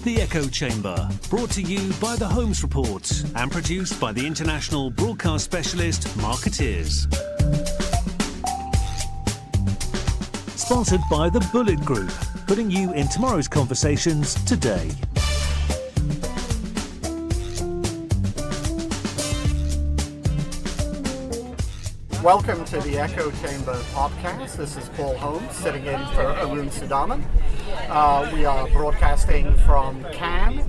The Echo Chamber, brought to you by the Holmes Report and produced by the international broadcast specialist Marketeers. Sponsored by the Bullet Group, putting you in tomorrow's conversations today. Welcome to the Echo Chamber podcast. This is Paul Holmes sitting in for Arun Sudaman. We are broadcasting from Cannes,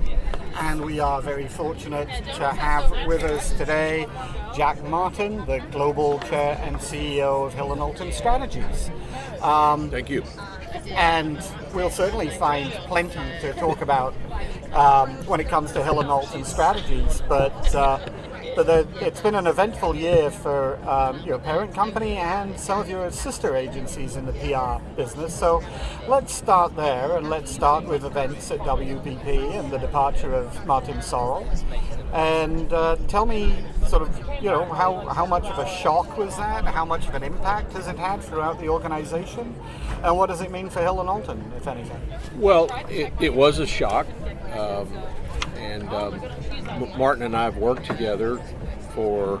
and we are very fortunate to have with us today Jack Martin, the Global Chair and CEO of Hill & Knowlton Strategies. Thank you. And we'll certainly find plenty to talk about when it comes to Hill & Knowlton Strategies, but it's been an eventful year for your parent company and some of your sister agencies in the PR business. So let's start there, and let's start with events at WDBJ and the departure of Martin Sorrell. And tell me sort of, how much of a shock was that? How much of an impact has it had throughout the organization? And what does it mean for Hill & Knowlton, if anything? Well, it was a shock. Martin and I have worked together for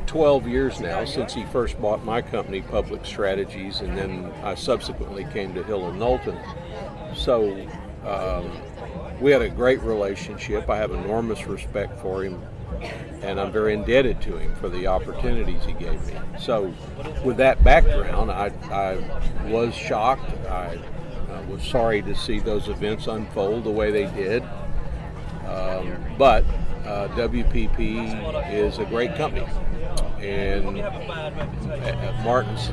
12 years now, since he first bought my company, Public Strategies, and then I subsequently came to Hill & Knowlton. So we had a great relationship. I have enormous respect for him, and I'm very indebted to him for the opportunities he gave me. So with that background, I was shocked. I was sorry to see those events unfold the way they did. But WPP is a great company, and Martin's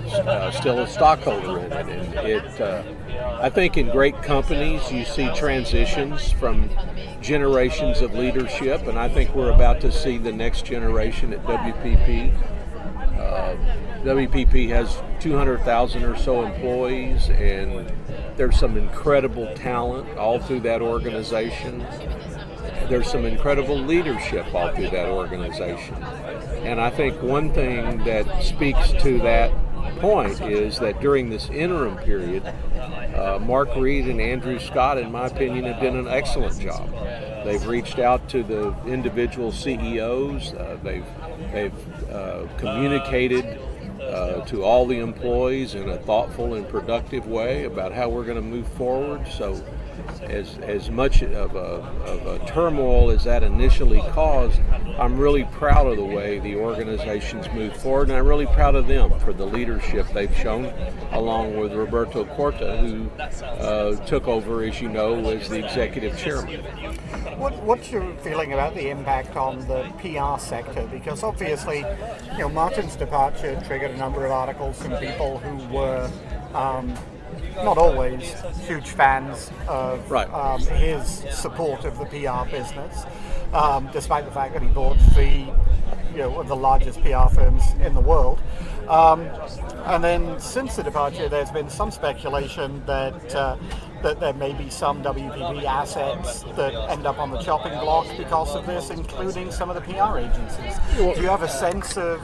still a stockholder in it. And I think in great companies you see transitions from generations of leadership, and I think we're about to see the next generation at WPP. WPP has 200,000 or so employees, and there's some incredible talent all through that organization. There's some incredible leadership all through that organization. And I think one thing that speaks to that point is that during this interim period, Mark Reed and Andrew Scott, in my opinion, have done an excellent job. They've reached out to the individual CEOs. They've communicated to all the employees in a thoughtful and productive way about how we're going to move forward. So as much of a turmoil as that initially caused, I'm really proud of the way the organization's moved forward, and I'm really proud of them for the leadership they've shown, along with Roberto Corta, who took over, as you know, as the executive chairman. What's your feeling about the impact on the PR sector? Because obviously, Martin's departure triggered a number of articles from people who were not always huge fans of his support of the PR business, despite the fact that he bought three of the largest PR firms in the world. And then since the departure, there's been some speculation that there may be some WPP assets that end up on the chopping block because of this, including some of the PR agencies. Do you have a sense of...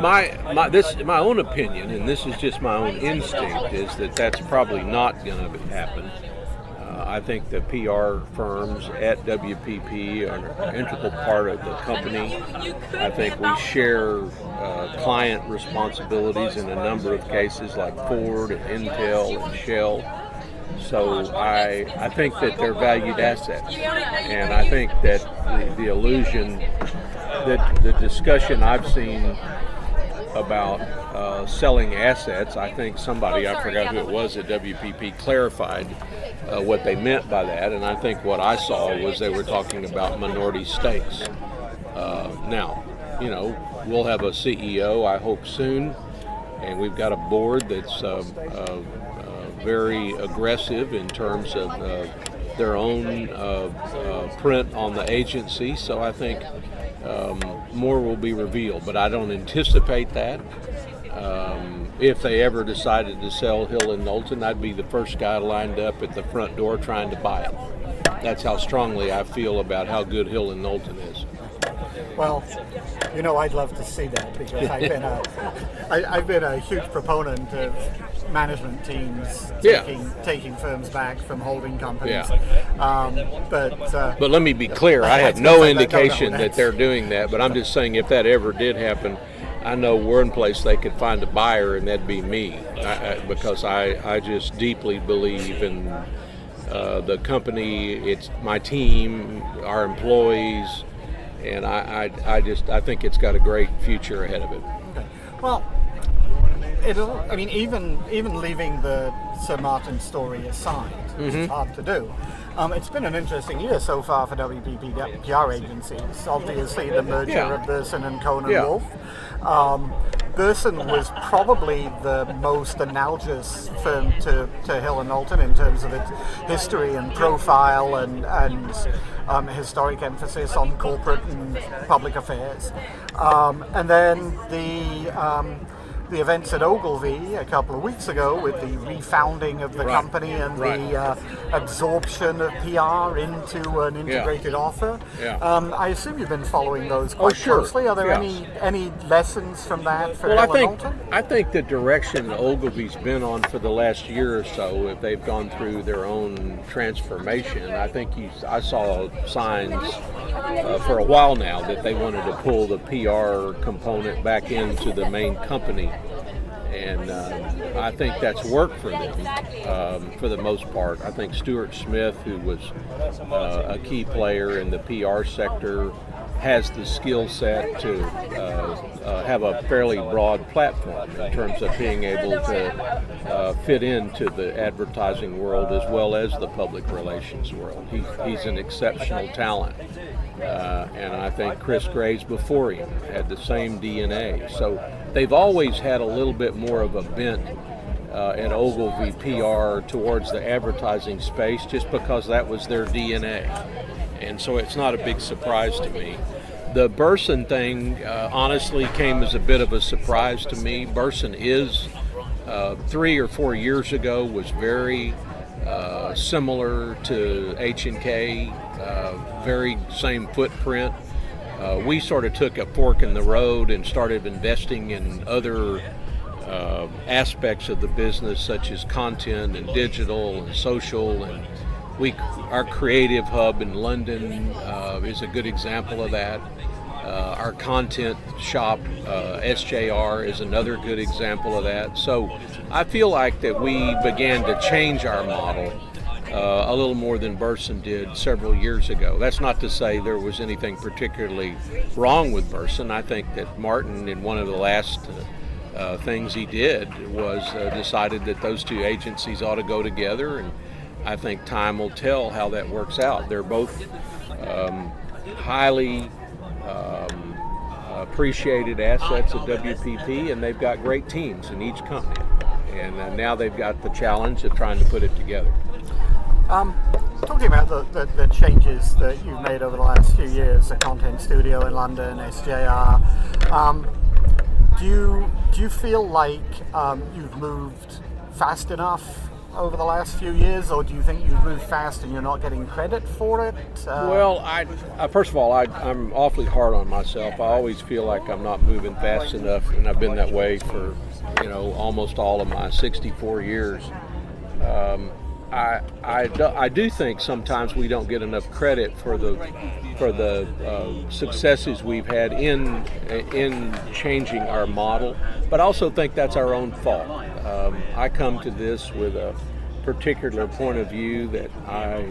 My own opinion, and this is just my own instinct, is that that's probably not going to happen. I think the PR firms at WPP are an integral part of the company. I think we share client responsibilities in a number of cases, like Ford and Intel and Shell. So I think that they're valued assets, and I think that the illusion, that the discussion I've seen about selling assets, I think somebody, I forgot who it was at WPP, clarified what they meant by that, and I think what I saw was they were talking about minority stakes. Now, we'll have a CEO, I hope soon, and we've got a board that's very aggressive in terms of their own print on the agency, so I think more will be revealed, but I don't anticipate that. If they ever decided to sell Hill & Knowlton, I'd be the first guy lined up at the front door trying to buy it. That's how strongly I feel about how good Hill & Knowlton is. Well, I'd love to see that, because I've been a huge proponent of management teams taking firms back from holding companies. But let me be clear, I have no indication that they're doing that, but I'm just saying if that ever did happen, I know one place they could find a buyer, and that'd be me, because I just deeply believe in the company, it's my team, our employees, and I think it's got a great future ahead of it. Okay. Well, even leaving the Sir Martin story aside, which is hard to do, it's been an interesting year so far for WDBJ PR agencies. Obviously, the merger of Burson and Cohen & Wolf. Burson was probably the most analogous firm to Hill & Knowlton in terms of its history and profile and historic emphasis on corporate and public affairs. And then the events at Ogilvy a couple of weeks ago with the refounding of the company and the absorption of PR into an integrated offer. I assume you've been following those quite closely. Are there any lessons from that for Hill & Knowlton? I think the direction Ogilvy's been on for the last year or so, if they've gone through their own transformation, I think I saw signs for a while now that they wanted to pull the PR component back into the main company. And I think that's worked for them for the most part. I think Stuart Smith, who was a key player in the PR sector, has the skill set to have a fairly broad platform in terms of being able to fit into the advertising world as well as the public relations world. He's an exceptional talent. And I think Chris Graves before him had the same DNA. So they've always had a little bit more of a bent at Ogilvy PR towards the advertising space just because that was their DNA. And so it's not a big surprise to me. The Burson thing honestly came as a bit of a surprise to me. Burson is 3 or 4 years ago was very similar to H+K, very same footprint. We sort of took a fork in the road and started investing in other aspects of the business, such as content and digital and social, and our creative hub in London is a good example of that. Our content shop, SJR, is another good example of that. So I feel like that we began to change our model a little more than Burson did several years ago. That's not to say there was anything particularly wrong with Burson. I think that Martin, in one of the last things he did, was decided that those two agencies ought to go together, and I think time will tell how that works out. They're both highly appreciated assets of WPP, and they've got great teams in each company. And now they've got the challenge of trying to put it together. Talking about the changes that you've made over the last few years, the content studio in London, SJR, do you feel like you've moved fast enough over the last few years, or do you think you've moved fast and you're not getting credit for it? Well, first of all, I'm awfully hard on myself. I always feel like I'm not moving fast enough, and I've been that way for almost all of my 64 years. I do think sometimes we don't get enough credit for the successes we've had in changing our model, but I also think that's our own fault. I come to this with a particular point of view that I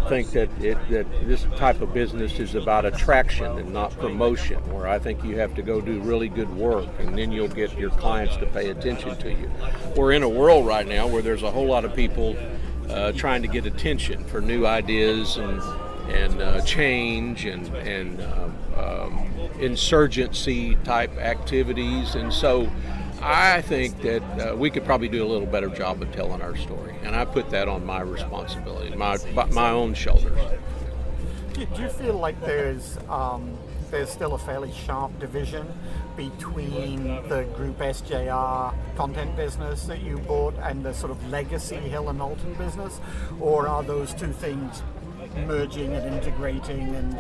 think that this type of business is about attraction and not promotion, where I think you have to go do really good work and then you'll get your clients to pay attention to you. We're in a world right now where there's a whole lot of people trying to get attention for new ideas and change and insurgency type activities, and so I think that we could probably do a little better job of telling our story, and I put that on my responsibility, my own shoulders. Do you feel like there's still a fairly sharp division between the group SJR content business that you bought and the sort of legacy Hill & Knowlton business, or are those two things merging and integrating and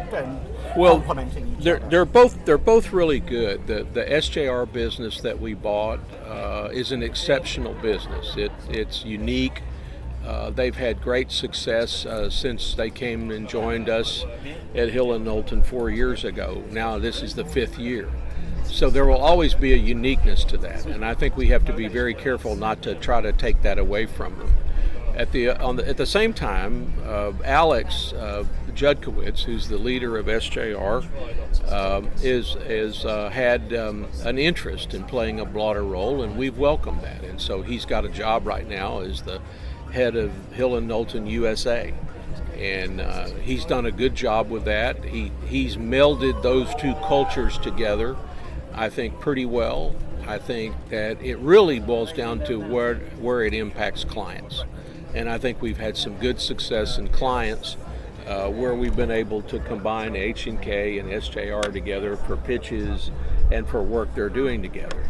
Well, complementing each other? they're both really good. The SJR business that we bought is an exceptional business. It's unique. They've had great success since they came and joined us at Hill & Knowlton 4 years ago. Now this is the 5th year. So there will always be a uniqueness to that, and I think we have to be very careful not to try to take that away from them. At the same time, Alex Judkowitz, who's the leader of SJR, is had an interest in playing a broader role, and we've welcomed that. And so he's got a job right now as the head of Hill & Knowlton USA, and he's done a good job with that. He's melded those two cultures together, I think, pretty well. I think that it really boils down to where it impacts clients. And I think we've had some good success in clients where we've been able to combine H+K and SJR together for pitches and for work they're doing together.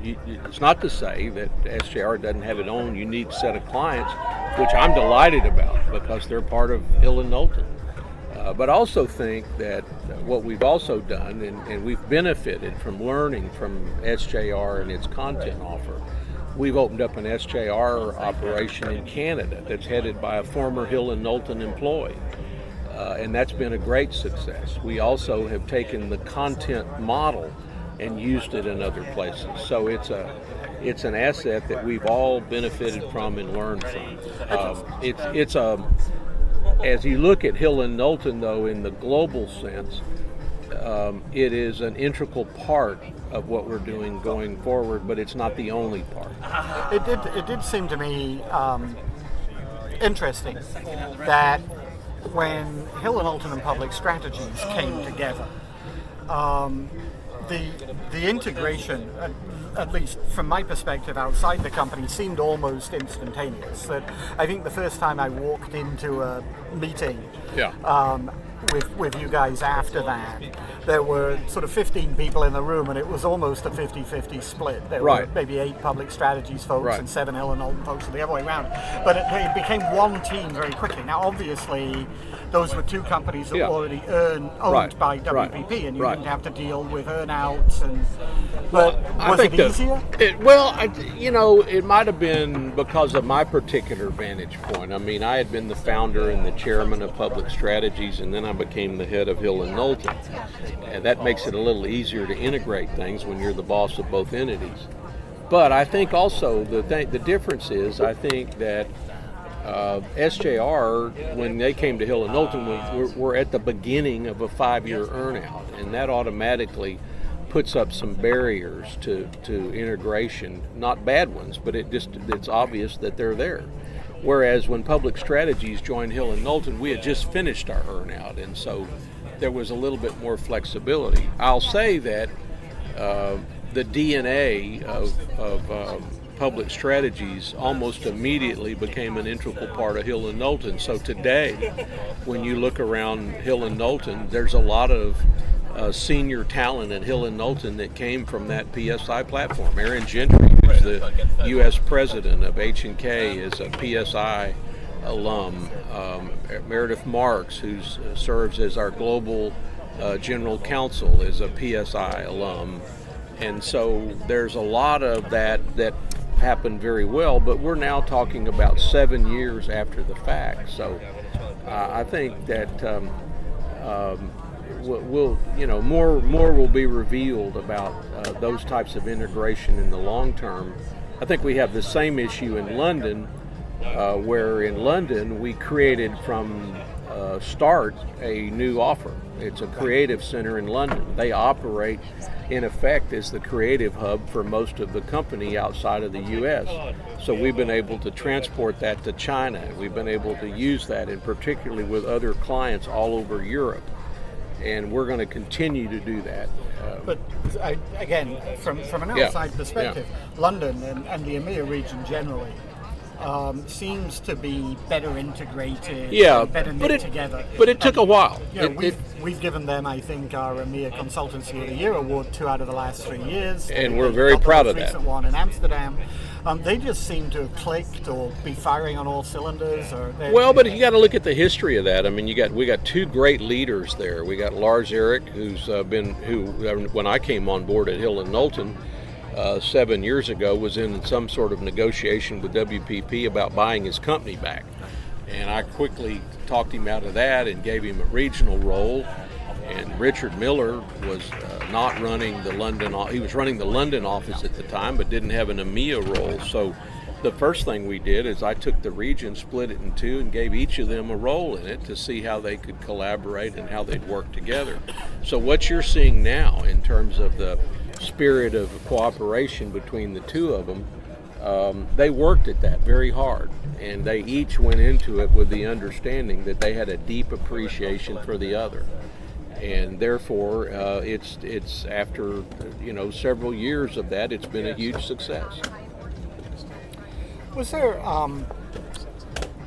It's not to say that SJR doesn't have its own unique set of clients, which I'm delighted about because they're part of Hill & Knowlton. But I also think that what we've also done, and we've benefited from learning from SJR and its content offer, we've opened up an SJR operation in Canada that's headed by a former Hill & Knowlton employee, and that's been a great success. We also have taken the content model and used it in other places. So it's an asset that we've all benefited from and learned from. As you look at Hill & Knowlton, though, in the global sense, it is an integral part of what we're doing going forward, but it's not the only part. It did seem to me interesting that when Hill & Knowlton and Public Strategies came together, the integration, at least from my perspective outside the company, seemed almost instantaneous. That I think the first time I walked into a meeting with you guys after that, there were sort of 15 people in the room, and it was almost a 50-50 split. There were maybe 8 Public Strategies folks and 7 Hill & Knowlton folks, and the other way around. But it became one team very quickly. Now, obviously, those were 2 companies that were already owned by WPP, and you didn't have to deal with earnouts. But was it easier? It might have been because of my particular vantage point. I mean, I had been the founder and the chairman of Public Strategies, and then I became the head of Hill & Knowlton. And that makes it a little easier to integrate things when you're the boss of both entities. But I think also the difference is, I think that SJR, when they came to Hill & Knowlton, were at the beginning of a 5-year earnout, and that automatically puts up some barriers to integration. Not bad ones, but it's obvious that they're there. Whereas when Public Strategies joined Hill & Knowlton, we had just finished our earnout, and so there was a little bit more flexibility. I'll say that the DNA of Public Strategies almost immediately became an integral part of Hill & Knowlton. So today, when you look around Hill & Knowlton, there's a lot of senior talent at Hill & Knowlton that came from that PSI platform. Aaron Gentry, who's the U.S. president of H+K, is a PSI alum. Meredith Marks, who serves as our global general counsel, is a PSI alum. And so there's a lot of that happened very well, but we're now talking about 7 years after the fact. So I think that more will be revealed about those types of integration in the long term. I think we have the same issue in London, where in London we created from start a new offer. It's a creative center in London. They operate in effect as the creative hub for most of the company outside of the U.S. So we've been able to transport that to China. We've been able to use that, and particularly with other clients all over Europe. And we're going to continue to do that. But again, from an outside perspective, London and the EMEA region generally seems to be better integrated, better knit together. But it took a while. We've given them, I think, our EMEA Consultancy of the Year award 2 out of the last 3 years. And we're very proud of that. Recent one in Amsterdam. They just seem to have clicked or be firing on all cylinders. Well, but you got to look at the history of that. I mean, we got two great leaders there. We got Lars Eric, when I came on board at Hill and Knowlton 7 years ago, was in some sort of negotiation with WPP about buying his company back. And I quickly talked him out of that and gave him a regional role. And Richard Miller was not running the London. He was running the London office at the time, but didn't have an EMEA role. So the first thing we did is I took the region, split it in two, and gave each of them a role in it to see how they could collaborate and how they'd work together. So what you're seeing now in terms of the spirit of cooperation between the two of them, they worked at that very hard, and they each went into it with the understanding that they had a deep appreciation for the other. And therefore, it's after several years of that, it's been a huge success. Was there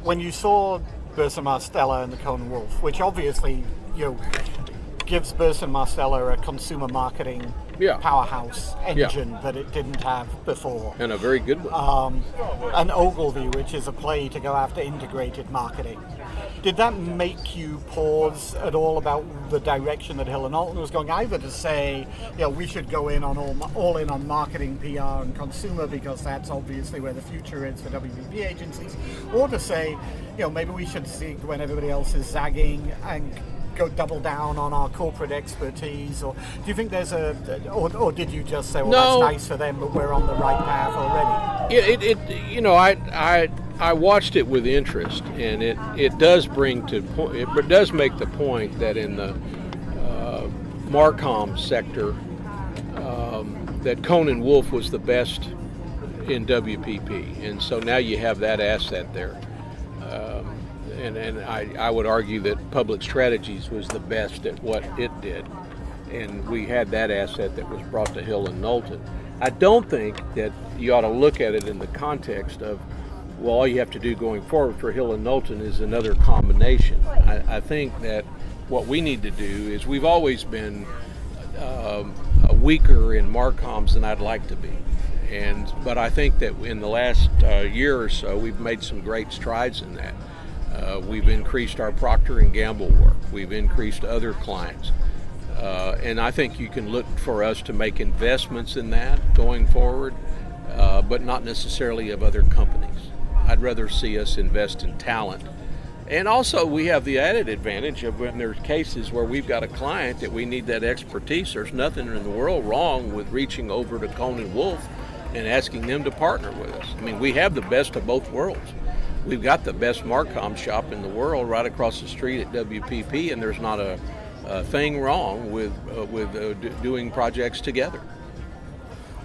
when you saw Burson Marsteller and the Cohn Wolf, which obviously gives Burson Marsteller a consumer marketing powerhouse engine that it didn't have before, and a very good one. And Ogilvy, which is a play to go after integrated marketing. Did that make you pause at all about the direction that Hill and Knowlton was going, either to say, we should go in on all in on marketing, PR, and consumer because that's obviously where the future is for WDBJ agencies, or to say, maybe we should see when everybody else is zagging and go double down on our corporate expertise? Or do you think there's or did you just say, well, no, that's nice for them, but we're on the right path already? I watched it with interest, and it does make the point that in the Marcom sector, that Cohn & Wolf was the best in WPP, and so now you have that asset there. And I would argue that Public Strategies was the best at what it did, and we had that asset that was brought to Hill and Knowlton. I don't think that you ought to look at it in the context of, well, all you have to do going forward for Hill and Knowlton is another combination. I think that what we need to do is, we've always been weaker in Marcoms than I'd like to be. But I think that in the last year or so, we've made some great strides in that. We've increased our Procter & Gamble work. We've increased other clients. And I think you can look for us to make investments in that going forward, but not necessarily of other companies. I'd rather see us invest in talent. And also, we have the added advantage of when there's cases where we've got a client that we need that expertise. There's nothing in the world wrong with reaching over to Cohn & Wolf and asking them to partner with us. I mean, we have the best of both worlds. We've got the best Marcom shop in the world right across the street at WPP, and there's not a thing wrong with doing projects together.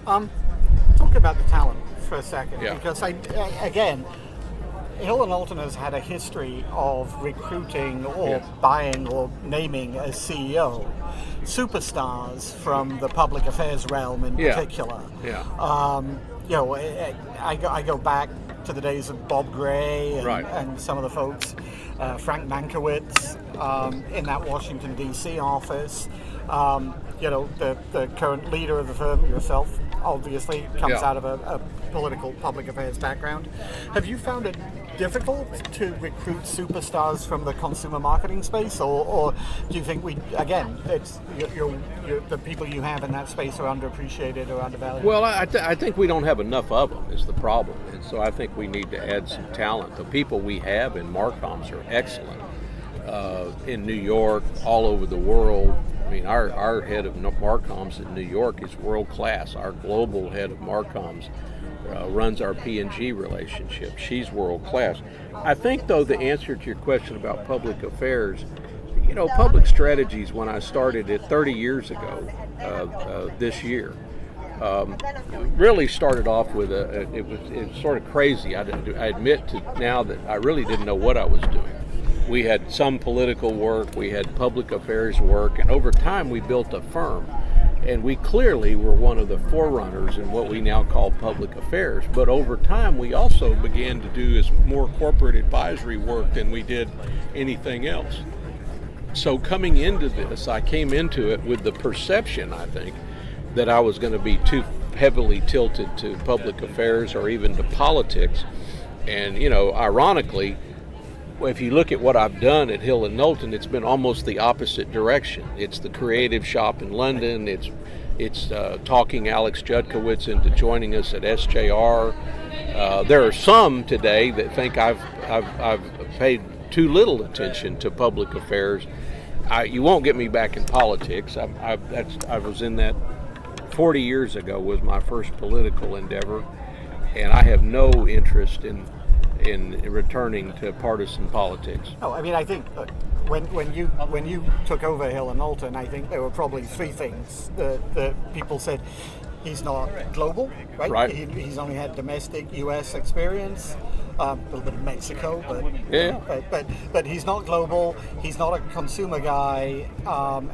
Talk about the talent for a second, because again, Hill and Knowlton has had a history of recruiting or buying or naming as CEO superstars from the public affairs realm in particular. I go back to the days of Bob Gray and some of the folks, Frank Mankiewicz in that Washington D.C. office. The current leader of the firm, yourself, obviously comes out of a political public affairs background. Have you found it difficult to recruit superstars from the consumer marketing space, or do you think it's the people you have in that space are underappreciated or undervalued? Well, I think we don't have enough of them is the problem, and so I think we need to add some talent. The people we have in Marcoms are excellent. In New York, all over the world. I mean, our head of Marcoms in New York is world class. Our global head of Marcoms runs our P&G relationship. She's world class. I think, though, the answer to your question about public affairs, Public Strategies, when I started it 30 years ago this year, really started off with it was sort of crazy. I admit now that I really didn't know what I was doing. We had some political work, we had public affairs work, and over time we built a firm. And we clearly were one of the forerunners in what we now call public affairs. But over time we also began to do more corporate advisory work than we did anything else. So coming into this, I came into it with the perception, I think, that I was going to be too heavily tilted to public affairs or even to politics. And, ironically, if you look at what I've done at Hill & Knowlton, it's been almost the opposite direction. It's the creative shop in London. It's talking Alex Judkowitz into joining us at SJR. There are some today that think I've paid too little attention to public affairs. You won't get me back in politics. I was in that 40 years ago was my first political endeavor, and I have no interest in returning to partisan politics. Oh, I mean, I think when you took over Hill & Knowlton, I think there were probably three things that people said. He's not global, right? Right. He's only had domestic U.S. experience, a little bit of Mexico, but he's not global. He's not a consumer guy.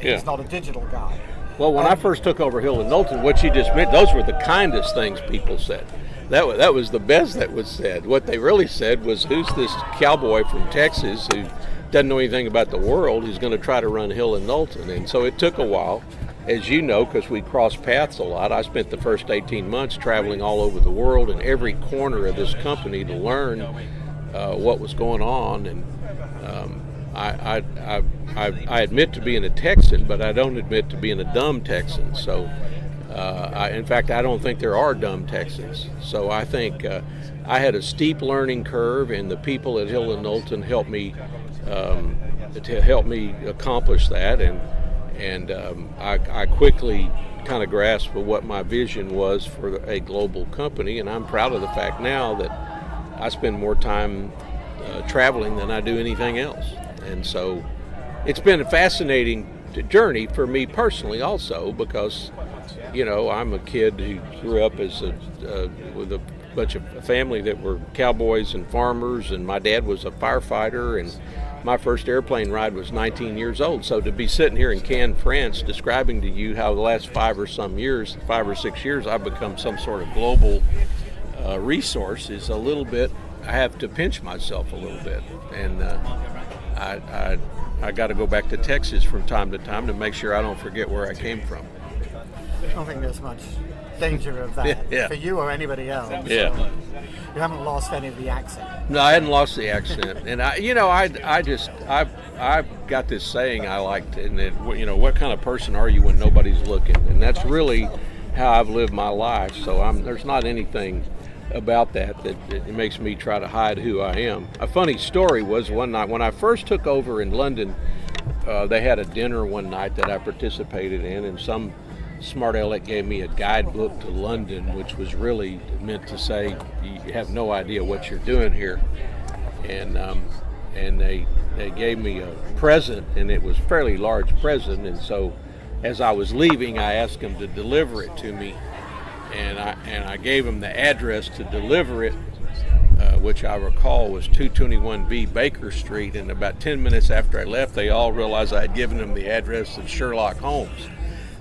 He's not a digital guy. Well, when I first took over Hill & Knowlton, what you just meant, those were the kindest things people said. That was the best that was said. What they really said was, who's this cowboy from Texas who doesn't know anything about the world who's going to try to run Hill & Knowlton? And so it took a while, as you know, because we crossed paths a lot. I spent the first 18 months traveling all over the world in every corner of this company to learn what was going on. And I admit to being a Texan, but I don't admit to being a dumb Texan. So, in fact, I don't think there are dumb Texans. So I think I had a steep learning curve, and the people at Hill & Knowlton helped me accomplish that. And I quickly kind of grasped what my vision was for a global company, and I'm proud of the fact now that I spend more time traveling than I do anything else. And so it's been a fascinating journey for me personally also, because I'm a kid who grew up as with a bunch of family that were cowboys and farmers, and my dad was a firefighter, and my first airplane ride was 19 years old. So to be sitting here in Cannes, France, describing to you how the last 5 or 6 years, I've become some sort of global resource is a little bit, I have to pinch myself a little bit. And I got to go back to Texas from time to time to make sure I don't forget where I came from. I don't think there's much danger of that for you or anybody else. Yeah. You haven't lost any of the accent. No, I hadn't lost the accent. And I've got this saying I liked, and that, what kind of person are you when nobody's looking? And that's really how I've lived my life. So there's not anything about that makes me try to hide who I am. A funny story was one night when I first took over in London, they had a dinner one night that I participated in, and some smart aleck gave me a guidebook to London, which was really meant to say, you have no idea what you're doing here. And they gave me a present, and it was a fairly large present. And so as I was leaving, I asked them to deliver it to me. And I gave them the address to deliver it, which I recall was 221B Baker Street. And about 10 minutes after I left, they all realized I had given them the address of Sherlock Holmes.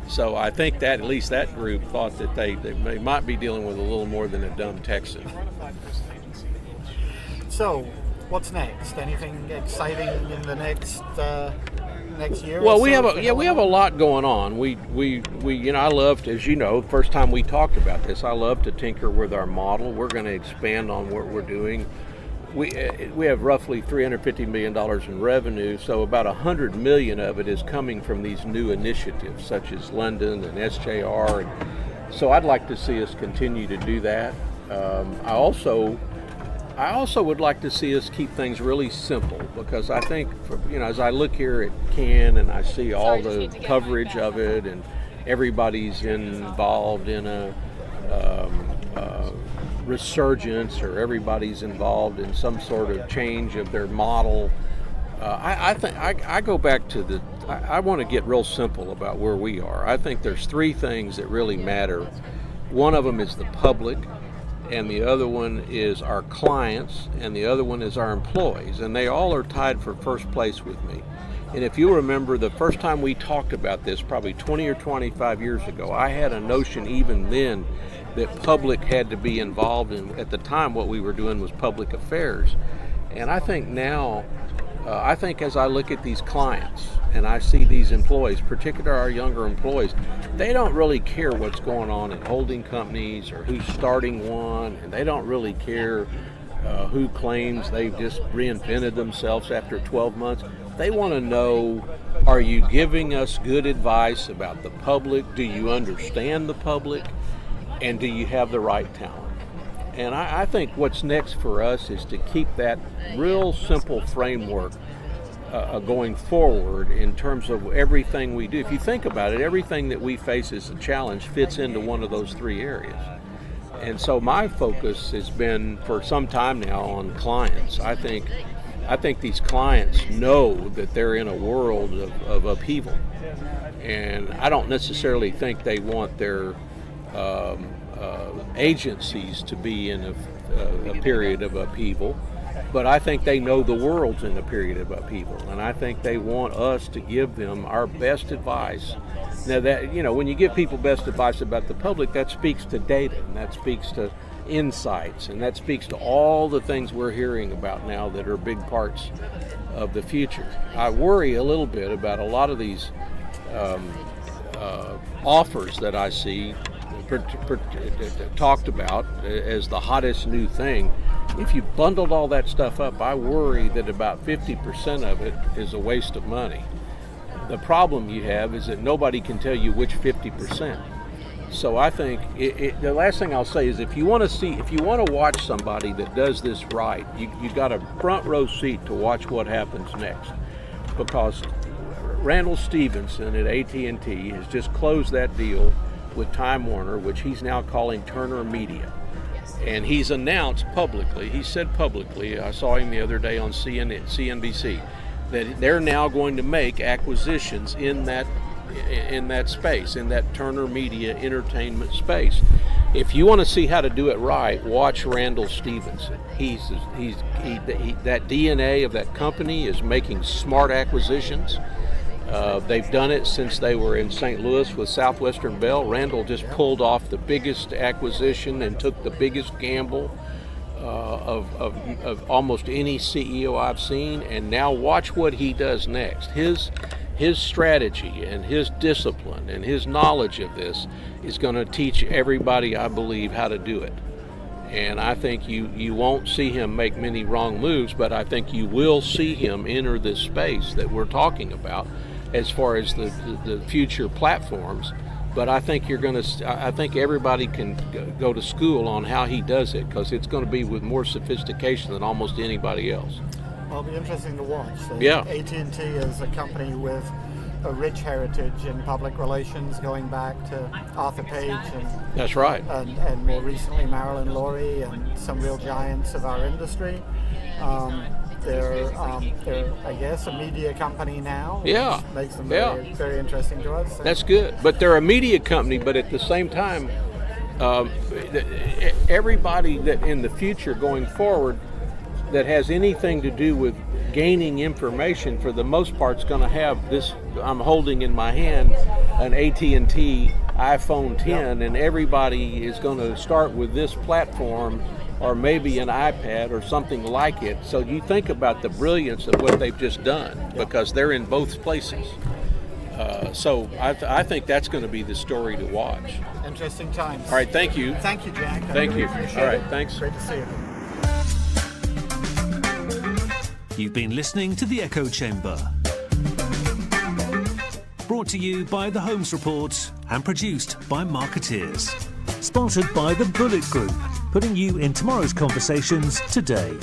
So I think that at least that group thought that they might be dealing with a little more than a dumb Texan. So, what's next? Anything exciting in the next year? Well, we have a lot going on. We I loved, as you know, the first time we talked about this, I love to tinker with our model. We're going to expand on what we're doing. We have roughly $350 million in revenue, so about $100 million of it is coming from these new initiatives, such as London and SJR. And so I'd like to see us continue to do that. I also would like to see us keep things really simple, because I think, as I look here at Cannes and I see all the coverage of it, and everybody's involved in a resurgence, or everybody's involved in some sort of change of their model. I think I go back to I want to get real simple about where we are. I think there's three things that really matter. One of them is the public, and the other one is our clients, and the other one is our employees, and they all are tied for first place with me. And if you remember, the first time we talked about this, probably 20 or 25 years ago, I had a notion even then that public had to be involved in. At the time, what we were doing was public affairs. And I think now I think as I look at these clients and I see these employees, particularly our younger employees, they don't really care what's going on in holding companies or who's starting one, and they don't really care who claims they've just reinvented themselves after 12 months. They want to know, are you giving us good advice about the public? Do you understand the public? And do you have the right talent? And I think what's next for us is to keep that real simple framework going forward in terms of everything we do. If you think about it, everything that we face as a challenge fits into one of those three areas. And so my focus has been for some time now on clients. I think these clients know that they're in a world of upheaval. And I don't necessarily think they want their agencies to be in a period of upheaval, but I think they know the world's in a period of upheaval, and I think they want us to give them our best advice. Now that, when you give people best advice about the public, that speaks to data, and that speaks to insights, and that speaks to all the things we're hearing about now that are big parts of the future. I worry a little bit about a lot of these offers that I see talked about as the hottest new thing. If you bundled all that stuff up, I worry that about 50% of it is a waste of money. The problem you have is that nobody can tell you which 50%. So I think the last thing I'll say is if you want to watch somebody that does this right, you got a front row seat to watch what happens next, because Randall Stevenson at AT&T has just closed that deal with Time Warner, which he's now calling Turner Media. And he's announced publicly, he said publicly, I saw him the other day on CNBC, that they're now going to make acquisitions in that space, in that Turner Media entertainment space. If you want to see how to do it right, watch Randall Stevenson. That DNA of that company is making smart acquisitions. They've done it since they were in St. Louis with Southwestern Bell. Randall just pulled off the biggest acquisition and took the biggest gamble of almost any CEO I've seen. And now watch what he does next. His strategy and his discipline and his knowledge of this is going to teach everybody, I believe, how to do it. And I think you won't see him make many wrong moves, but I think you will see him enter this space that we're talking about as far as the future platforms. But I think I think everybody can go to school on how he does it, because it's going to be with more sophistication than almost anybody else. Well, it'll be interesting to watch. So yeah. AT&T is a company with a rich heritage in public relations, going back to Arthur Page and that's right, and more recently Marilyn Lowry and some real giants of our industry. They're I guess a media company now, which makes them very, very interesting to us. That's good, but they're a media company, but at the same time, everybody that in the future going forward that has anything to do with gaining information, for the most part, is going to have this. I'm holding in my hand an AT&T iPhone 10, and everybody is going to start with this platform, or maybe an iPad or something like it. So you think about the brilliance of what they've just done, because they're in both places. So I think that's going to be the story to watch. Interesting times. All right, thank you. Thank you, Jack. Thank you. All right, thanks. Great to see you. You've been listening to The Echo Chamber. Brought to you by The Holmes Report and produced by Marketeers. Sponsored by the Bullet Group, putting you in tomorrow's conversations today.